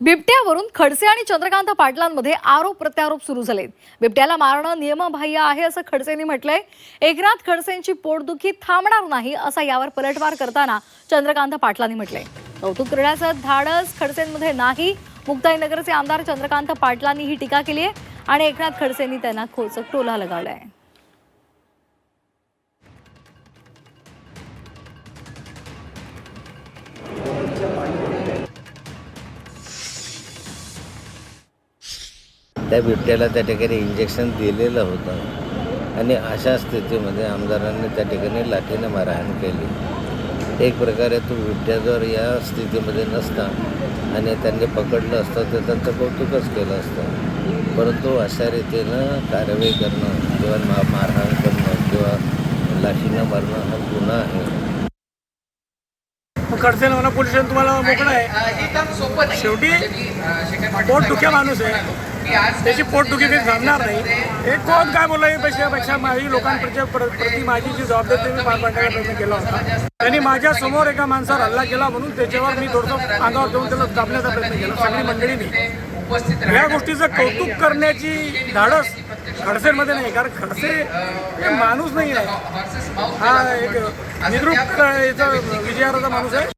बिबट्यावरून खडसे आणि चंद्रकांत पाटलांमध्ये आरोप प्रत्यारोप सुरू झालेत। बिबट्याला मारणं नियमबाह्य आहे असं खडसेंनी म्हटलंय। एकनाथ खडसेंची पोटदुखी थांबणार नाही असा यावर पलटवार करताना चंद्रकांत पाटलांनी म्हटलंय। कौतुक करण्याचं धाडस खडसेंमध्ये नाही। मुक्ताईनगरचे आमदार चंद्रकांत पाटलांनी ही टीका केली आहे आणि एकनाथ खडसेंनी त्यांना खोचक टोला लगावलाय। त्या बिबट्याला त्या ठिकाणी इंजेक्शन दिलेलं होतं आणि अशा स्थितीमध्ये आमदारांनी त्या ठिकाणी लाठीने मारहाण केली। एक प्रकारे तो बिबट्या जर या स्थितीमध्ये नसता आणि त्यांनी पकडलं असतं तर त्यांचं कौतुकच केलं असतं, परंतु अशा रीतीनं कारवाई करणं किंवा मारहाण करणं किंवा लाठीनं मारणं हा गुन्हा आहे। खडसे म्हणा पोलीस स्टेशन तुम्हाला मोकळं आहे। शेवटी पोटदुख्या माणूस आहे, त्याची पोटदुखी काही थांबणार नाही। हे कोण काय बोललं यापेक्षा माझी लोकांप्रती माझी जी जबाबदारी ते मी पार पाडण्याचा प्रयत्न केला होता। त्यांनी माझ्या समोर एका माणसावर हल्ला केला म्हणून त्याच्यावर मी थोडंसं अंगावर देऊन त्याला दाबण्याचा प्रयत्न केला। सगळी मंडळीने या गोष्टीचं कौतुक करण्याची धाडस खडसेंमध्ये नाही, कारण खडसे हे माणूस नाही आहे, हा एक निद्रूप याचा विजयाचा माणूस आहे।